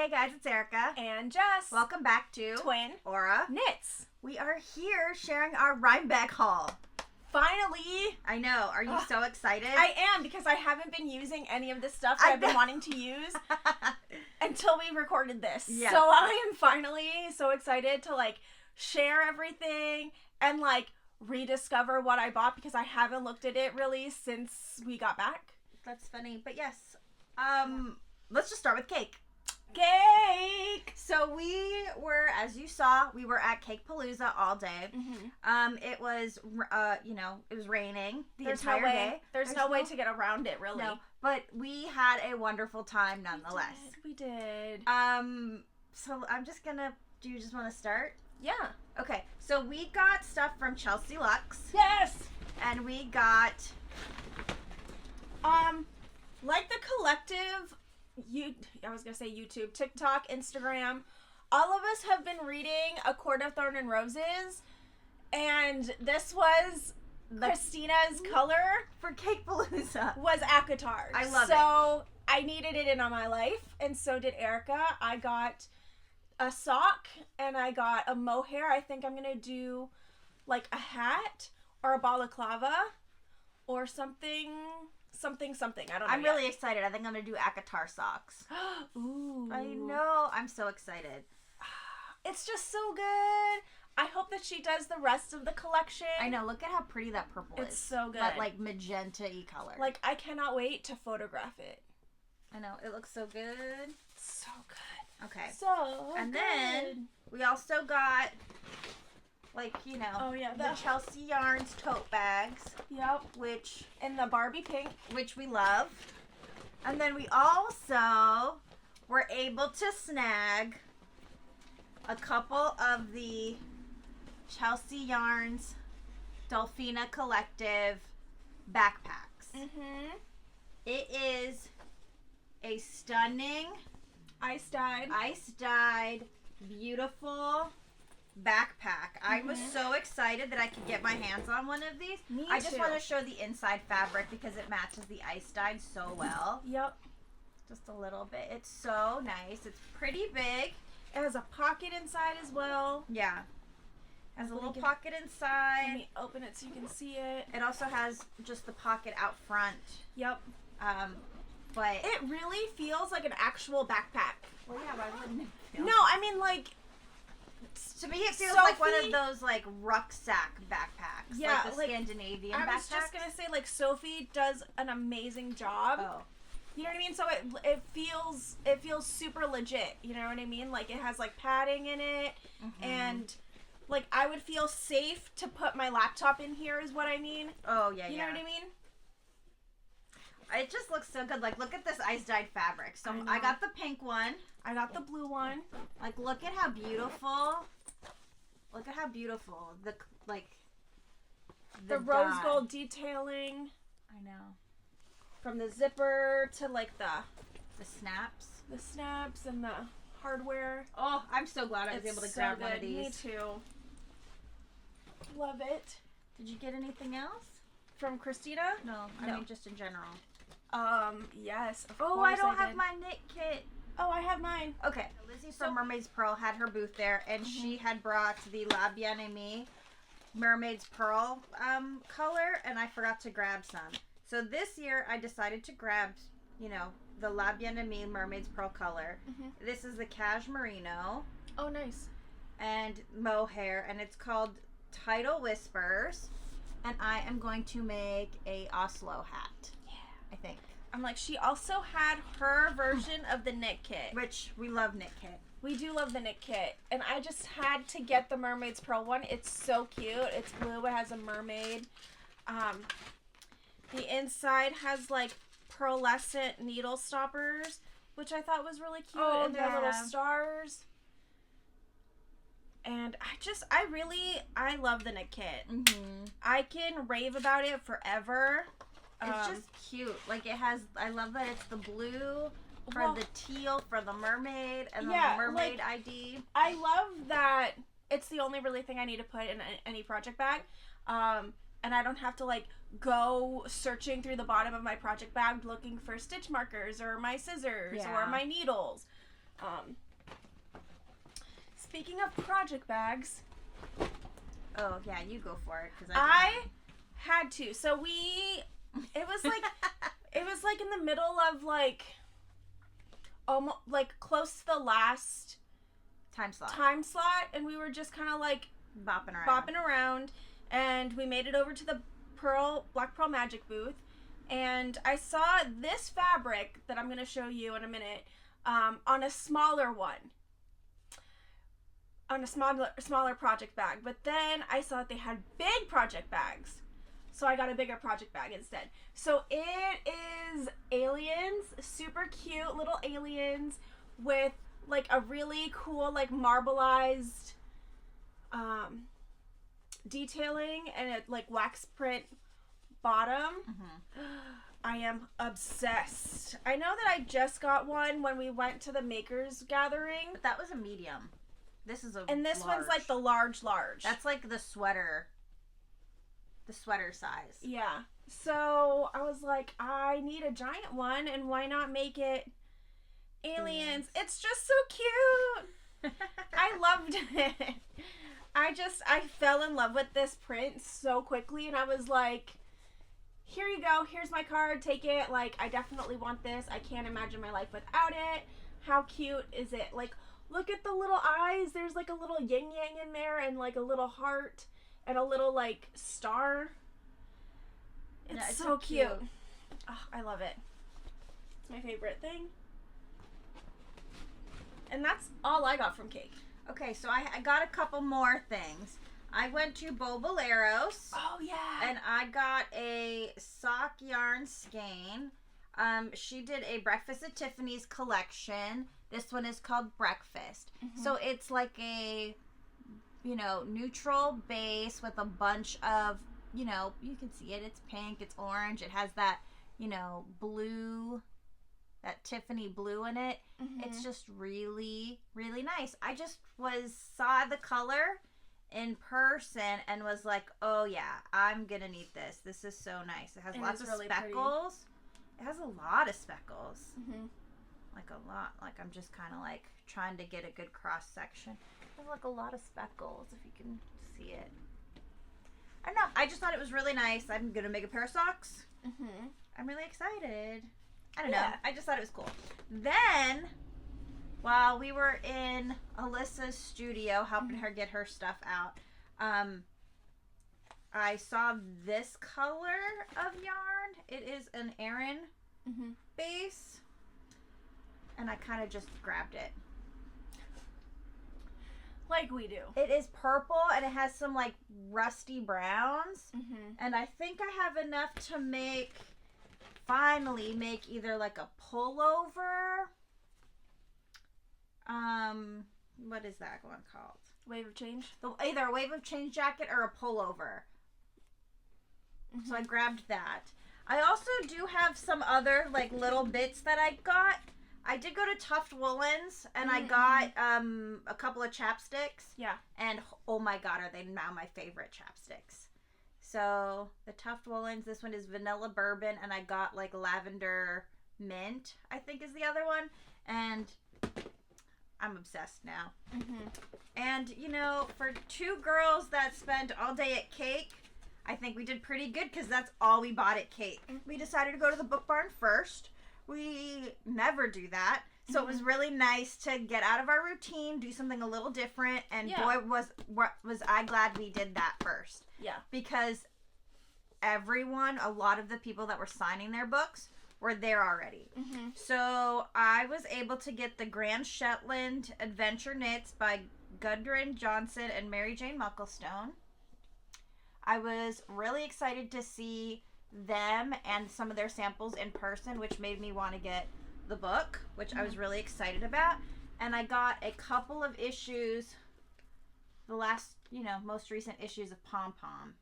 Hey guys, it's Erica and Jes. Welcome back to Twin Aura Knits. We are here sharing our Rhinebeck haul. Finally! I know. Are you so excited? I am, because I haven't been using any of this stuff that I've been wanting to use until we recorded this. Yes. So I am finally so excited to share everything and rediscover what I bought, because I haven't looked at it really since we got back. That's funny, but yes. Let's just start with cake. Cake! So we were, as you saw, we were at Cakepalooza all day. Mm-hmm. It was, it was raining the entire day. There's no way to get around it, really. No, but we had a wonderful time nonetheless. We did. So I'm just gonna, do you just want to start? Yeah. Okay, so we got stuff from Chelsea Luxe. Yes! And we got, the collective, I was going to say YouTube, TikTok, Instagram, all of us have been reading A Court of Thorn and Roses, and this was Christina's color for Cakepalooza. Was ACOTAR. I love it. So I needed it in on my life, and so did Erica. I got a sock, and I got a mohair. I think I'm going to do a hat or a balaclava or something. I don't know. I'm really excited. I think I'm going to do ACOTAR socks. Ooh. I know. I'm so excited. It's just so good. I hope that she does the rest of the collection. I know. Look at how pretty that purple is. It's so good. That magenta-y color. I cannot wait to photograph it. I know. It looks so good. So good. Okay. So And good. then we also got oh yeah, the Chelsea Yarns tote bags. Yep. Which in the Barbie pink, which we love. And then we also were able to snag a couple of the Chelsea Yarns Dolphina Collective backpacks. Mm-hmm. It is a stunning ice-dyed, beautiful backpack. I was so excited that I could get my hands on one of these. Me I just too. want to show the inside fabric because it matches the ice-dyed so well. Yep. Just a little bit. It's so nice. It's pretty big. It has a pocket inside as well. Yeah. Has a little Let pocket inside. me open it so you can see it. It also has just the pocket out front. Yep. But it really feels like an actual backpack. well, yeah, why wouldn't it feel? No, I mean To me, it feels Sophie, like one of those rucksack backpacks. Yeah, like the Scandinavian backpacks. I was just gonna say Sophie does an amazing job. Oh. You know what I mean? So it feels super legit. You know what I mean? It has padding in it, and I would feel safe to put my laptop in here. Is what I mean. Oh yeah, You know what I mean? It just looks so good. Look at this ice-dyed fabric. So I I got the pink one. I got the blue one. Look at how beautiful. Look at how beautiful the rose dye. gold detailing. I know. From the zipper to the snaps. the snaps and the hardware. Oh, I'm so glad I was able to grab one of these. Me too. Love it. Did you get anything else? From Christina? No, I mean just in general. Yes. Of Oh, course I don't have did. my knit kit. Oh, I have mine. Okay. Lizzie from Mermaids Purl had her booth there, and she had brought the La Bien-Aimée Mermaids Purl color, and I forgot to grab some. So this year, I decided to grab, the La Bien-Aimée Mermaids Purl color. This is the Cash Merino. Oh, nice. And mohair, and it's called Tidal Whispers. And I am going to make a Oslo hat. Yeah. I think. I'm she also had her version of the knit kit. Which, we love knit kit. We do love the knit kit. And I just had to get the Mermaids Purl one. It's so cute. It's blue. It has a mermaid. The inside has pearlescent needle stoppers, which I thought was really cute. Oh, and they're little stars. And I love the knit kit. I can rave about it forever. It's just cute. I love that it's the blue for the teal for the mermaid and then the mermaid ID. I love that it's the only really thing I need to put in any project bag. And I don't have to go searching through the bottom of my project bag looking for stitch markers or my scissors or my needles. Speaking of project bags, Oh yeah, you go for it because I had to. So it was like in the middle of like almost like close to the last time slot, and we were just kind of like bopping around, and we made it over to the Black Pearl Magic booth, and I saw this fabric that I'm gonna show you in a minute on a smaller one. On a smaller project bag, but then I saw that they had big project bags, so I got a bigger project bag instead. So it is aliens, super cute little aliens with like a really cool like marbleized detailing and a like wax print bottom. I am obsessed. I know that I just got one when we went to the makers gathering, but that was a medium. This is and this large. one's like the large. That's like the sweater size. Yeah. So I was like, I need a giant one, and why not make it aliens? It's just so cute. I loved it. I fell in love with this print so quickly, and I was like, here you go. Here's my card. Take it. Like, I definitely want this. I can't imagine my life without it. How cute is it? Like, look at the little eyes. There's like a little yin yang in there and like a little heart and a little like star. It's so cute. Oh, I love it. It's my favorite thing. And that's all I got from Cake. Okay, so I got a couple more things. I went to Boboleros. Oh, yeah. And I got a sock yarn skein. She did a Breakfast at Tiffany's collection. This one is called Breakfast. So it's like a, neutral base with a bunch of, you can see it. It's pink, it's orange. It has that, blue, that Tiffany blue in it. It's just really, really nice. I just saw the color in person and was like, oh yeah, I'm gonna need this. This is so nice. It has lots of really speckles. Pretty. It has a lot of speckles. Like a lot. Like I'm just kind of like trying to get a good cross section. There's like a lot of speckles if you can see it. I don't know. I just thought it was really nice. I'm gonna make a pair of socks. I'm really excited. I don't know. I just thought it was cool. Then, while we were in Alyssa's studio helping her get her stuff out, I saw this color of yarn. It is an Aran base. And I kind of just grabbed it. Like we do. It is purple and it has some like rusty browns. And I think I have enough to finally make either like a pullover. What is that one called? Wave of Change? Either a Wave of Change jacket or a pullover. So I grabbed that. I also do have some other like little bits that I got. I did go to Tuft Woolens and I got a couple of chapsticks. Yeah. And oh my god, are they now my favorite chapsticks. So the Tuft Woolens, this one is vanilla bourbon and I got like lavender mint, I think is the other one. And I'm obsessed now. And for two girls that spent all day at Cake, I think we did pretty good because that's all we bought at Cake. We decided to go to the Book Barn first. We never do that. So it was really nice to get out of our routine, do something a little different. And boy, was I glad we did that first. Yeah. Because a lot of the people that were signing their books were there already. So I was able to get the Grand Shetland Adventure Knits by Gudrun Johnson and Mary Jane Mucklestone. I was really excited to see them and some of their samples in person, which made me want to get the book, which I was really excited about. And I got a couple of issues, the last, most recent issues of Pom Pom.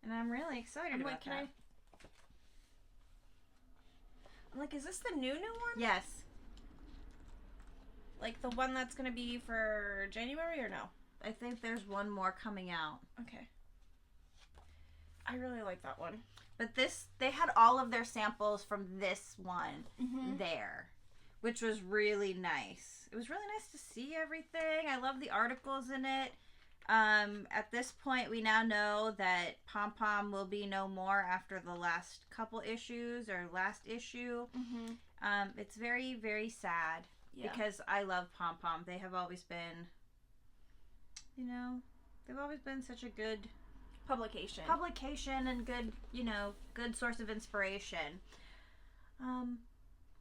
And I'm really excited about that. I'm like, is this the new one? Yes. Like the one that's going to be for January or no? I think there's one more coming out. Okay. I really like that one. But they had all of their samples from this one there, which was really nice. It was really nice to see everything. I love the articles in it. At this point, we now know that Pom Pom will be no more after the last couple issues or last issue. It's very, very sad because I love Pom Pom. They have always been, they've always been such a good publication and good, good source of inspiration.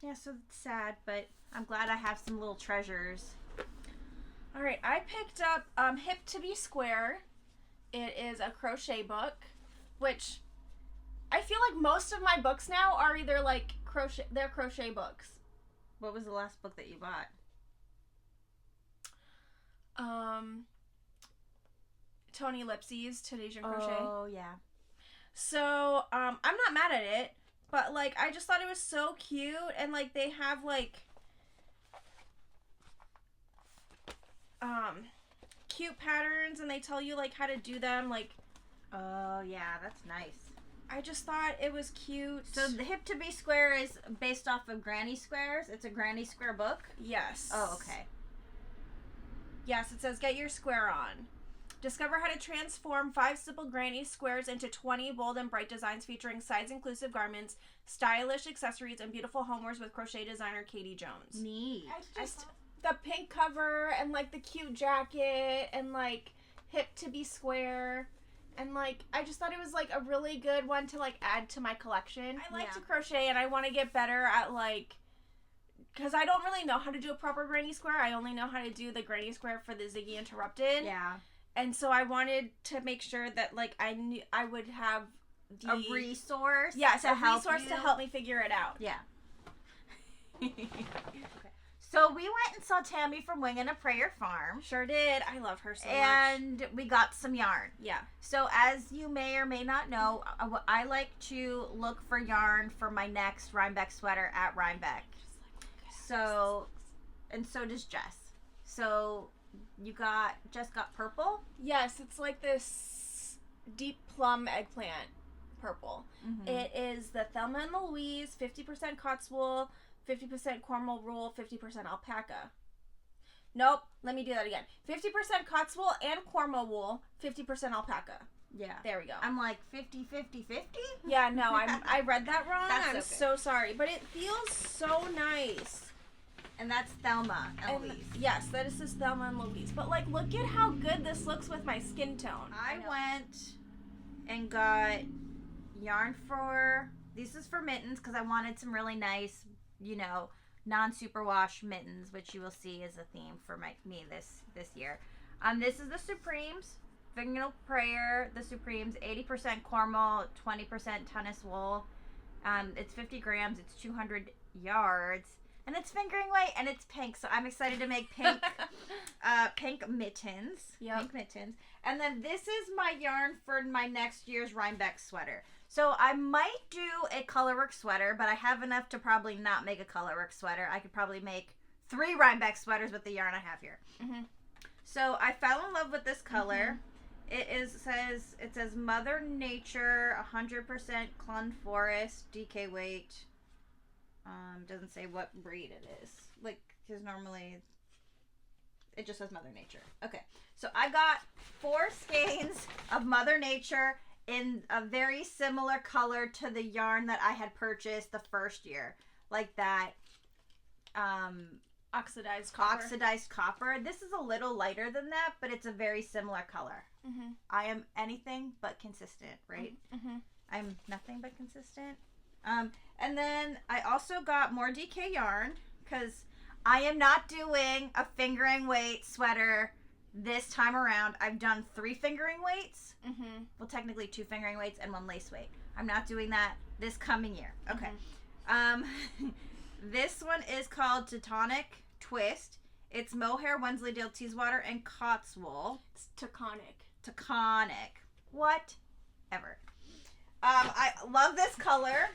Yeah, so it's sad, but I'm glad I have some little treasures. All right, I picked up Hip to Be Square. It is a crochet book, which I feel like most of my books now are either like they're crochet books. What was the last book that you bought? Tony Lipsy's Today's Your Crochet. Oh, yeah. So, I'm not mad at it, but like I just thought it was so cute, and like they have like cute patterns, and they tell you like how to do them. Like, oh yeah, that's nice. I just thought it was cute. So the Hip to Be Square is based off of Granny Squares. It's a Granny Square book. Yes. Oh, okay. Yes, it says get your square on. Discover how to transform 5 simple granny squares into 20 bold and bright designs featuring size-inclusive garments, stylish accessories, and beautiful homewares with crochet designer Katie Jones. Neat. The pink cover and like the cute jacket and like Hip to Be Square, and like I just thought it was like a really good one to like add to my collection. I like to crochet, and I want to get better at like, because I don't really know how to do a proper granny square. I only know how to do the granny square for the Ziggy Interrupted. Yeah. And so I wanted to make sure that like I knew I would have a resource. Yes, a resource to help me figure it out. Yeah. Okay. So we went and saw Tammy from Wingin' a Prayer Farm. Sure did. I love her so much. And we got some yarn. Yeah. So as you may or may not know, I like to look for yarn for my next Rhinebeck sweater at Rhinebeck. So, and so does Jess. So Jess got purple? Yes, it's like this deep plum eggplant purple. Mm-hmm. It is the Thelma and Louise, 50% Cotswool, 50% Cornwall wool, 50% alpaca. Nope, let me do that again. 50% Cotswool and Cornwall wool, 50% alpaca. Yeah. There we go. I'm like 50, 50, 50? Yeah, no, I read that wrong. That's I'm okay. so sorry. But it feels so nice. And that's Thelma and Louise. Yes, that is just Thelma and Louise. But like, look at how good this looks with my skin tone. I went and got yarn for, this is for mittens because I wanted some really nice, non-superwash mittens, which you will see is a theme for me this year. This is the Supremes, Fingernail Prayer, the Supremes, 80% Cornwall, 20% Tunis wool. It's 50 grams, it's 200 yards. And it's fingering weight, and it's pink, so I'm excited to make pink, pink mittens. Yep. Pink mittens. And then this is my yarn for my next year's Rhinebeck sweater. So I might do a colorwork sweater, but I have enough to probably not make a colorwork sweater. I could probably make 3 Rhinebeck sweaters with the yarn I have here. Mm-hmm. So I fell in love with this color. Mm-hmm. It says Mother Nature, 100% Clun Forest, DK weight. Doesn't say what breed it is. Like, because normally it just says Mother Nature. Okay, so I got 4 skeins of Mother Nature in a very similar color to the yarn that I had purchased the first year. Like that oxidized copper. This is a little lighter than that, but it's a very similar color. Mm-hmm. I am anything but consistent, right? Mm-hmm. I'm nothing but consistent. And then I also got more DK yarn because I am not doing a fingering weight sweater this time around. I've done 3 fingering weights. Mm-hmm. Well, technically 2 fingering weights and 1 lace weight. I'm not doing that this coming year. Okay. Mm-hmm. This one is called Teutonic Twist. It's mohair, Wensleydale Teeswater, and Cotswool. It's Taconic. Whatever. I love this color.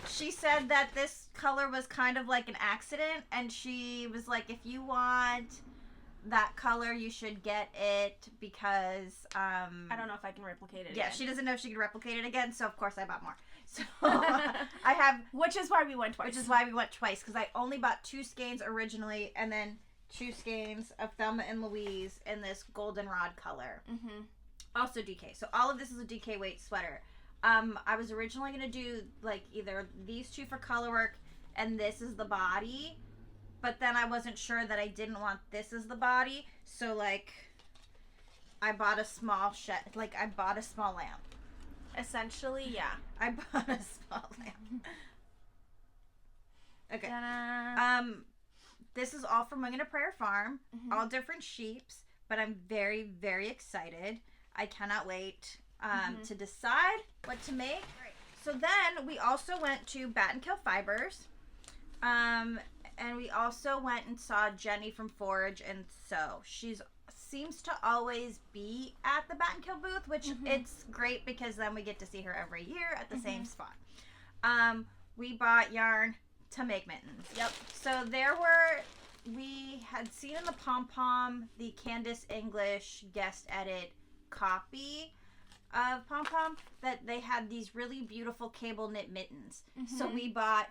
She said that this color was kind of like an accident, and she was like, if you want that color, you should get it because I don't know if I can replicate it again. She doesn't know if she could replicate it again, so of course I bought more. So I have, which is why we went twice. Because I only bought 2 skeins originally, and then 2 skeins of Thelma and Louise in this goldenrod color. Mm-hmm. Also DK. So all of this is a DK weight sweater. I was originally gonna do like either these 2 for color work, and this is the body, but then I wasn't sure that I didn't want this as the body, so like I bought a small I bought a small lamp. Essentially, yeah. I bought a small lamp. Okay. Ta-da. This is all from Winged a Prayer Farm. Mm-hmm. All different sheeps, but I'm very, very excited. I cannot wait to decide what to make. Right. So then we also went to Batten Fibers. And we also went and saw Jenny from Forage and Sew. She's seems to always be at the Batten booth, which it's great because then we get to see her every year at the same spot. We bought yarn to make mittens. Yep. So we had seen in the pom-pom the Candace English guest edit copy of pom-pom that they had these really beautiful cable knit mittens. So we bought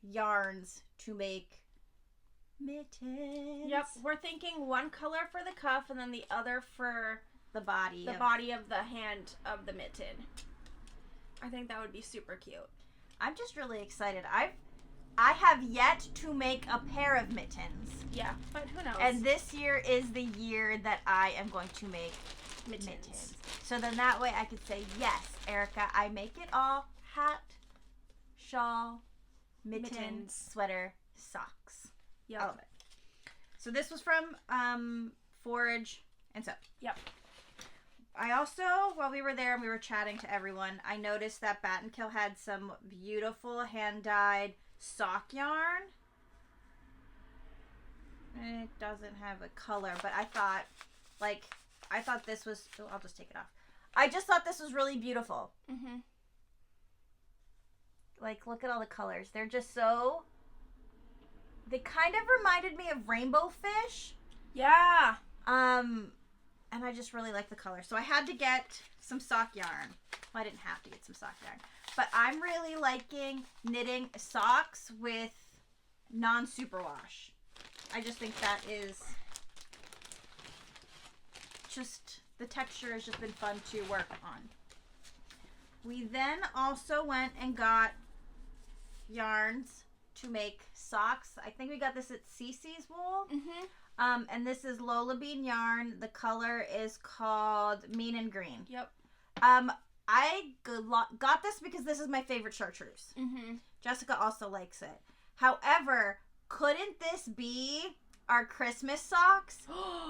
yarns to make mittens. Yep, we're thinking one color for the cuff and then the other for the body of the hand of the mitten. I think that would be super cute. I'm just really excited. I have yet to make a pair of mittens. Yeah, but who knows? And this year is the year that I am going to make mittens. So then that way I could say, yes, Erica, I make it all. Hat, shawl, mittens, sweater, socks. Yep. All of it. So this was from Forage and Sew. Yep. I also, while we were there and we were chatting to everyone, I noticed that Batten had some beautiful hand-dyed sock yarn. It doesn't have a color, but I thought this was, I'll just take it off. I just thought this was really beautiful. Mm-hmm. Like, look at all the colors. They're just so, they kind of reminded me of rainbow fish. Yeah. And I just really like the color. So I had to get some sock yarn. Well, I didn't have to get some sock yarn. But I'm really liking knitting socks with non-superwash. I just think that is just, the texture has just been fun to work on. We then also went and got yarns to make socks. I think we got this at Cece's Wool. Mm-hmm. And this is Lola Bean yarn. The color is called Mean and Green. Yep. I got this because this is my favorite chartreuse. Mm-hmm. Jessica also likes it. However, couldn't this be our Christmas socks?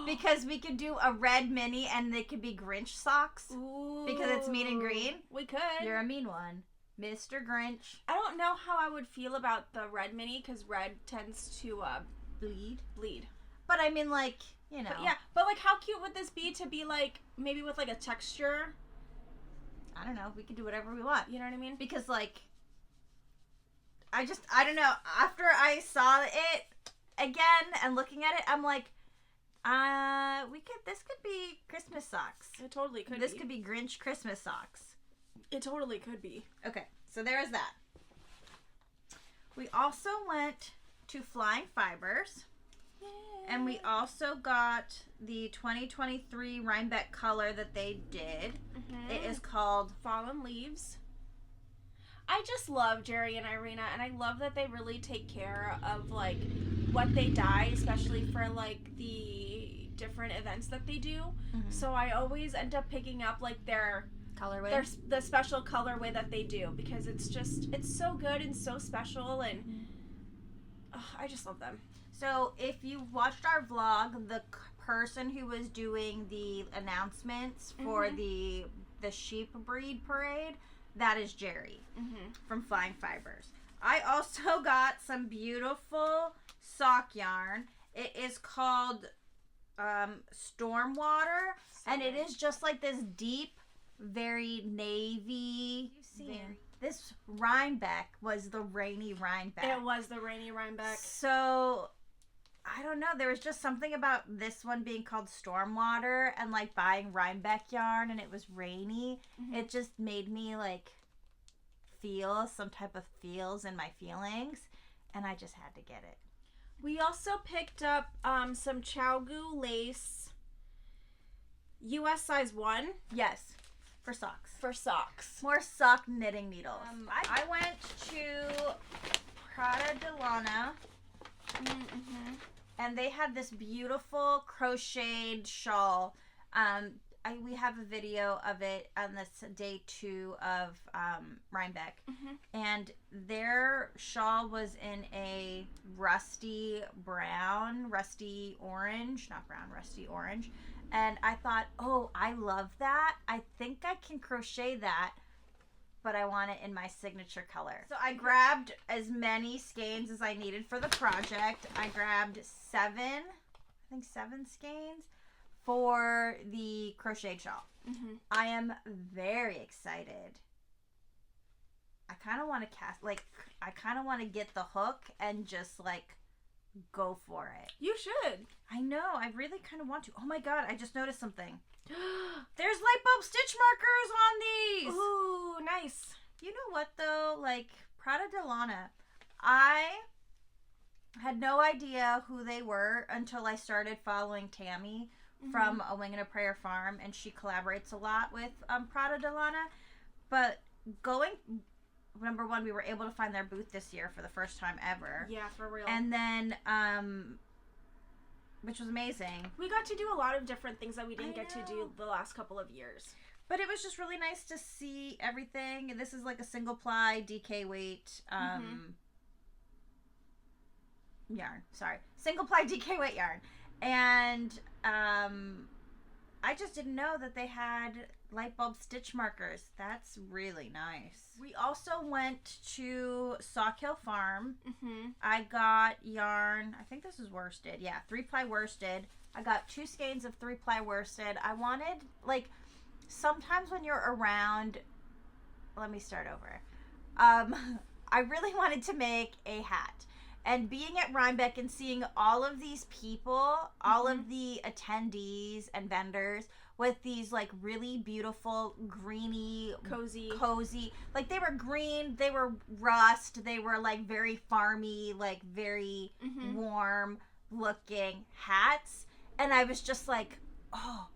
Because we could do a red mini and they could be Grinch socks. Ooh. Because it's Mean and Green. We could. You're a mean one. Mr. Grinch. I don't know how I would feel about the red mini because red tends to bleed. But I mean, like, you know. But like, how cute would this be to be like, maybe with like a texture? I don't know. We could do whatever we want. You know what I mean? Because, like, I don't know. After I saw it again and looking at it, I'm like, this could be Christmas socks. It totally could be. This could be Grinch Christmas socks. It totally could be. Okay, so there is that. We also went to Flying Fibers. Yay. And we also got the 2023 Rhinebeck color that they did. Mm-hmm. It is called Fallen Leaves. I just love Jerry and Irina, and I love that they really take care of like what they dye, especially for like the different events that they do. Mm-hmm. So I always end up picking up like their colorway, the special colorway that they do, because it's so good and so special, and I just love them. So if you watched our vlog, the person who was doing the announcements for the sheep breed parade, that is Jerry from Flying Fibers. I also got some beautiful sock yarn. It is called Stormwater, and it is just like this deep, very navy. This Rhinebeck was the rainy Rhinebeck. It was the rainy Rhinebeck. So I don't know. There was just something about this one being called Stormwater and like buying Rhinebeck yarn and it was rainy. Mm-hmm. It just made me like feels, some type of feels in my feelings, and I just had to get it. We also picked up some Chowgu lace, US size 1. Yes, for socks. For socks. More sock knitting needles. I went to Prado de Lana, and they had this beautiful crocheted shawl. We have a video of it on this day 2 of Rhinebeck, and their shawl was in a rusty orange, and I thought, oh, I love that. I think I can crochet that, but I want it in my signature color. So I grabbed as many skeins as I needed for the project. I grabbed 7 skeins for the crochet shawl. I am very excited. I kind of want to I kind of want to get the hook and just like go for it. You should. I know. I really kind of want to. Oh my god, I just noticed something. There's light bulb stitch markers on these. Ooh, nice. You know what though? Like Prada de Lana, I had no idea who they were until I started following Tammy from A Wing and a Prayer Farm, and she collaborates a lot with Prada de Lana. But number one, we were able to find their booth this year for the first time ever. Yeah, for real. And then, which was amazing. We got to do a lot of different things that we didn't get to do the last couple of years. But it was just really nice to see everything. This is like a single ply DK weight yarn. Sorry. Single ply DK weight yarn. And I just didn't know that they had light bulb stitch markers. That's really nice. We also went to Sawkill Farm. I got yarn. I think this is worsted. Yeah, 3-ply worsted. I got 2 skeins of 3-ply worsted. I wanted, like, sometimes when you're around, let me start over. I really wanted to make a hat. And being at Rhinebeck and seeing all of these people, all of the attendees and vendors with these like really beautiful, greeny, cozy, like they were green, they were rust, they were like very farmy, like very warm looking hats. And I was just like, oh,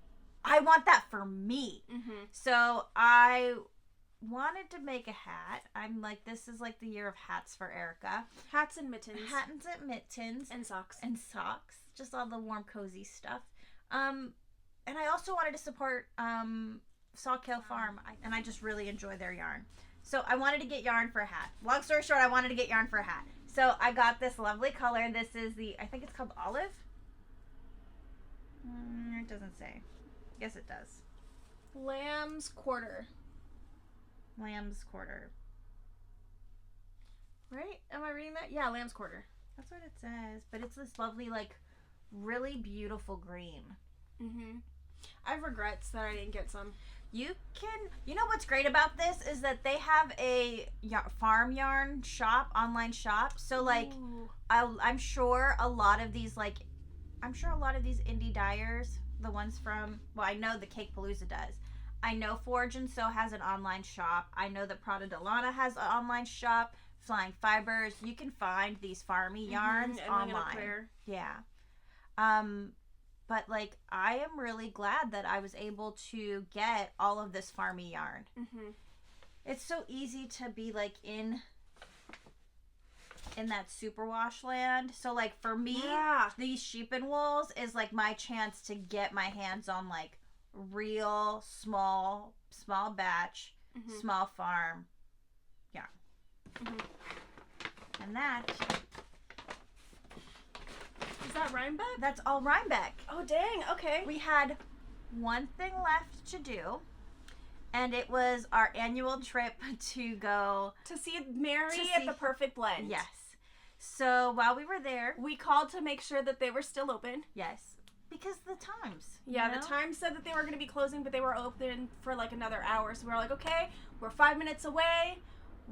I want that for me. So I wanted to make a hat. I'm like, this is like the year of hats for Erica. Hats and mittens. Hats and mittens. And socks. And socks. Just all the warm, cozy stuff. And I also wanted to support Sawkill Farm. And I just really enjoy their yarn. So I wanted to get yarn for a hat. Long story short, I wanted to get yarn for a hat. So I got this lovely color. This is the, I think it's called Olive. It doesn't say. I guess it does. Lamb's Quarter. Lamb's Quarter. Right? Am I reading that? Yeah, Lamb's Quarter. That's what it says. But it's this lovely, like, really beautiful green. I have regrets that I didn't get some. You know what's great about this is that they have a farm yarn shop, online shop. So, like, I'm sure a lot of these indie dyers, the ones from, well, I know the Cakepalooza does. I know Forage and Sew has an online shop. I know that Prado de Lana has an online shop. Flying Fibers. You can find these farmy yarns online. Yeah. But like, I am really glad that I was able to get all of this farmy yarn. It's so easy to be like in that superwash land. So like for me, these sheep and wools is like my chance to get my hands on like real small batch, small farm yarn. And that is that Rhinebeck? That's all Rhinebeck. Oh dang, okay. We had one thing left to do, and it was our annual trip to go to see Mary at the Perfect Blend. Yes. So while we were there, we called to make sure that they were still open. Yes. Because the times. Yeah, the times said that they were going to be closing, but they were open for like another hour. So we were like, okay, we're 5 minutes away.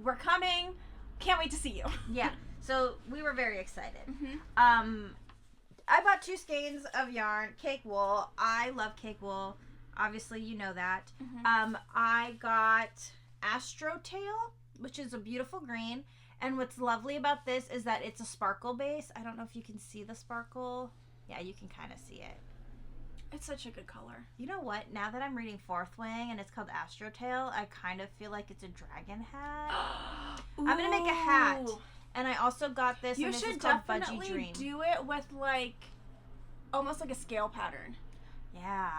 We're coming. Can't wait to see you. Yeah. So we were very excited. I bought 2 skeins of yarn, cake wool. I love cake wool. Obviously, you know that. I got Astro Tail which is a beautiful green. And what's lovely about this is that it's a sparkle base. I don't know if you can see the sparkle. Yeah, you can kind of see it. It's such a good color. You know what? Now that I'm reading Fourth Wing and it's called Astrotail, I kind of feel like it's a dragon hat. I'm going to make a hat. And I also got this, and this is called Budgie Dream. You should definitely do it with, like, almost like a scale pattern. Yeah.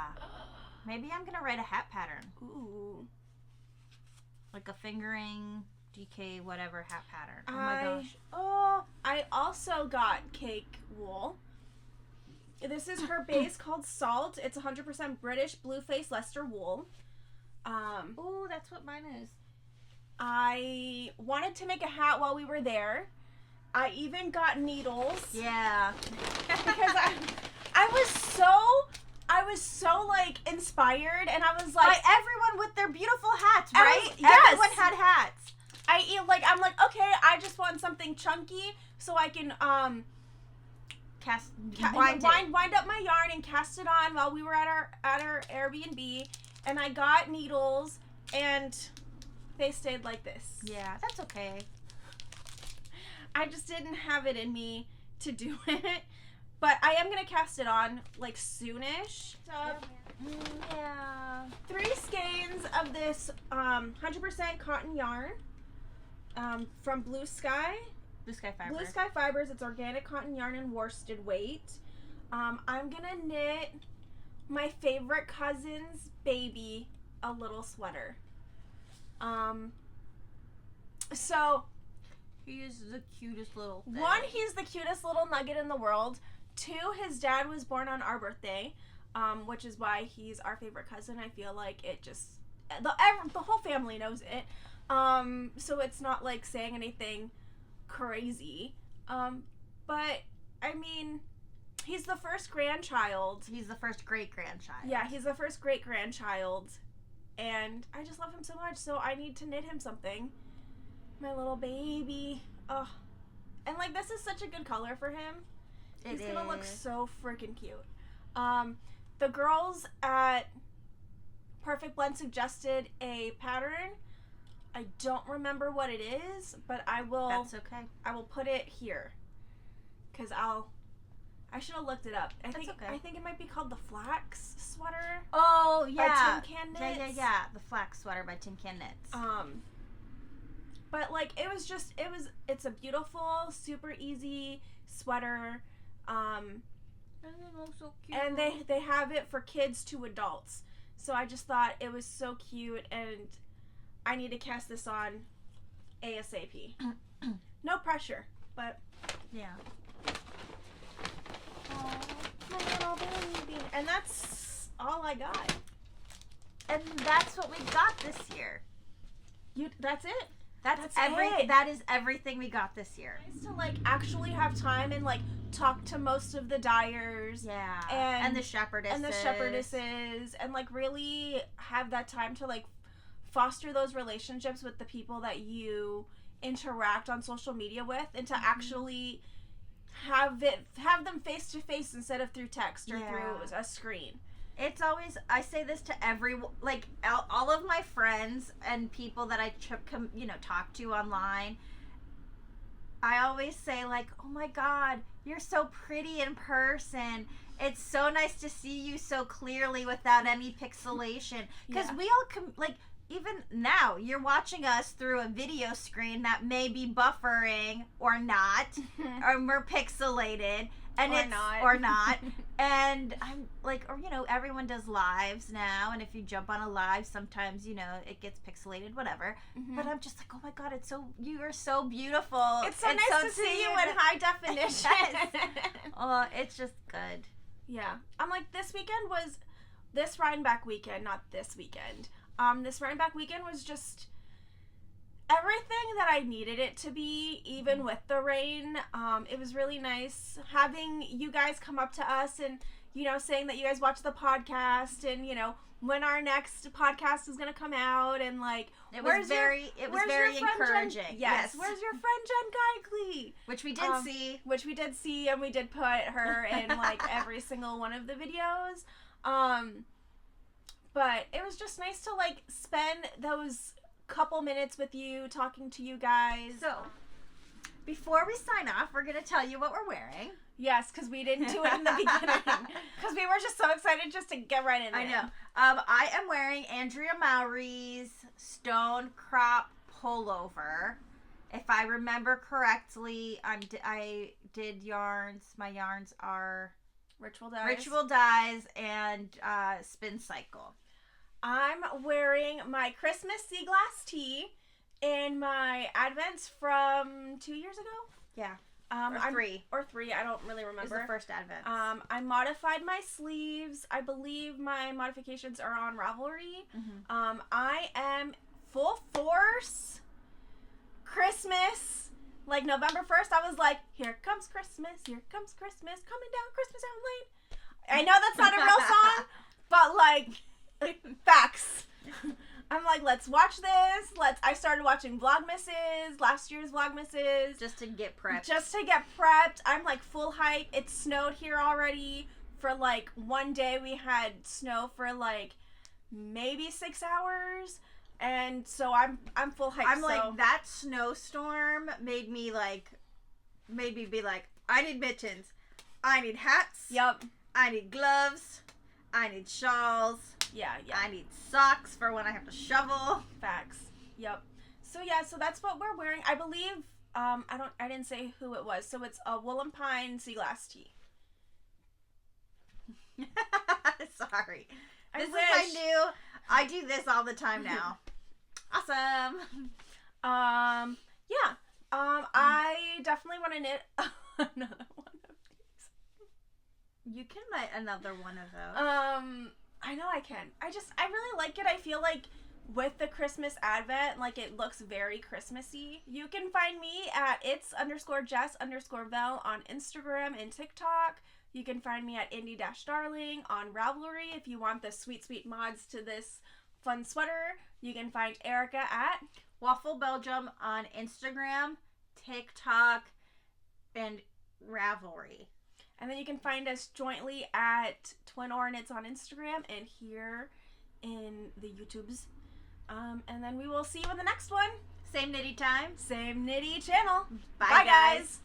Maybe I'm going to write a hat pattern. Ooh. Like a fingering, DK, whatever hat pattern. Oh my gosh. Oh, I also got cake wool. This is her base called Salt. It's 100% British Blueface Leicester wool. Oh, that's what mine is. I wanted to make a hat while we were there. I even got needles. Yeah. Because I was so like inspired, and I was like, by everyone with their beautiful hats, right? Yes. Everyone had hats. I'm like, okay, I just want something chunky so I can wind up my yarn and cast it on while we were at our Airbnb, and I got needles, and they stayed like this. Yeah, that's okay. I just didn't have it in me to do it, but I am gonna cast it on like soonish. So, yeah. 3 skeins of this 100% cotton yarn from Blue Sky. Blue Sky Fibers. Blue Sky Fibers. It's organic cotton yarn and worsted weight. I'm gonna knit my favorite cousin's baby a little sweater. So he is the cutest little thing. 1, he's the cutest little nugget in the world. 2, his dad was born on our birthday, which is why he's our favorite cousin. I feel like it just the whole family knows it. So it's not like saying anything crazy. But I mean, he's the first grandchild. He's the first great-grandchild. Yeah, he's the first great-grandchild. And I just love him so much, so I need to knit him something. My little baby. Oh. And like, this is such a good color for him. He's gonna look so freaking cute. The girls at Perfect Blend suggested a pattern. I don't remember what it is, but I will. That's okay. I will put it here, cause I should have looked it up. I think it might be called the Flax Sweater. Oh yeah. By Tin Can Knits. Yeah. The Flax Sweater by Tin Can Knits. But like it's a beautiful, super easy sweater. So cute. And they have it for kids to adults. So I just thought it was so cute, and I need to cast this on ASAP. No pressure, but yeah. Oh, my little baby. And that's all I got. And that's what we got this year. That's it? That's it. That is everything we got this year. Nice to like actually have time and like talk to most of the dyers. Yeah. And the shepherdesses. And like really have that time to like foster those relationships with the people that you interact on social media with, and to actually have them face to face instead of through text or through a screen. It's always, I say this to like all of my friends and people that I talk to online. I always say like, oh my God, you're so pretty in person. It's so nice to see you so clearly without any pixelation. Because we all even now, you're watching us through a video screen that may be buffering or not, or we're pixelated, and or not. And I'm like, everyone does lives now, and if you jump on a live, sometimes it gets pixelated, whatever. But I'm just like, oh my God, you are so beautiful. It's so nice to see you in high definition. Oh, it's just good. Yeah, I'm like, this Rhinebeck weekend, not this weekend. This Rhinebeck weekend was just everything that I needed it to be, even with the rain. It was really nice having you guys come up to us and, saying that you guys watch the podcast, and, when our next podcast is going to come out, and like, it was very encouraging. Yes. Where's your friend Jen Geigley? Which we did see. And we did put her in like every single one of the videos. But it was just nice to like spend those couple minutes with you, talking to you guys. So, before we sign off, we're going to tell you what we're wearing. Yes, because we didn't do it in the beginning. Because we were just so excited just to get right in there. I know. I am wearing Andrea Mowry's Stone Crop Pullover. If I remember correctly, I did yarns. My yarns are Ritual Dyes and Spin Cycle. I'm wearing my Christmas sea glass tee in my Advents from 2 years ago. Yeah. Or three. I don't really remember. It was the first Advent. I modified my sleeves. I believe my modifications are on Ravelry. Mm-hmm. I am full force Christmas. Like November 1st, I was like, here comes Christmas, coming down Christmas Down Lane. I know that's not a real song, but like, facts. I'm like, let's watch this. I started watching Vlogmases, last year's Vlogmases. Just to get prepped. I'm like full hype. It snowed here already. For like one day we had snow for like maybe 6 hours. And so I'm full hype. Like, that snowstorm made me be like, I need mittens. I need hats. Yep. I need gloves. I need shawls. Yeah. I need socks for when I have to shovel. Facts. Yep. So that's what we're wearing. I believe, I didn't say who it was. So it's a Woollen Pine sea glass tee. Sorry. I do this all the time now. Awesome. Yeah. I definitely want to knit another one of these. You can knit another one of those. I know I can. I really like it. I feel like with the Christmas Advent, like it looks very Christmassy. You can find me at its_Jes_Vel on Instagram and TikTok. You can find me at indie-darling on Ravelry if you want the sweet, sweet mods to this fun sweater. You can find Erica at Waffle Belgium on Instagram, TikTok, and Ravelry. And then you can find us jointly at Twin Knits on Instagram and here in the YouTubes. And then we will see you in the next one. Same nitty time. Same nitty channel. Bye guys.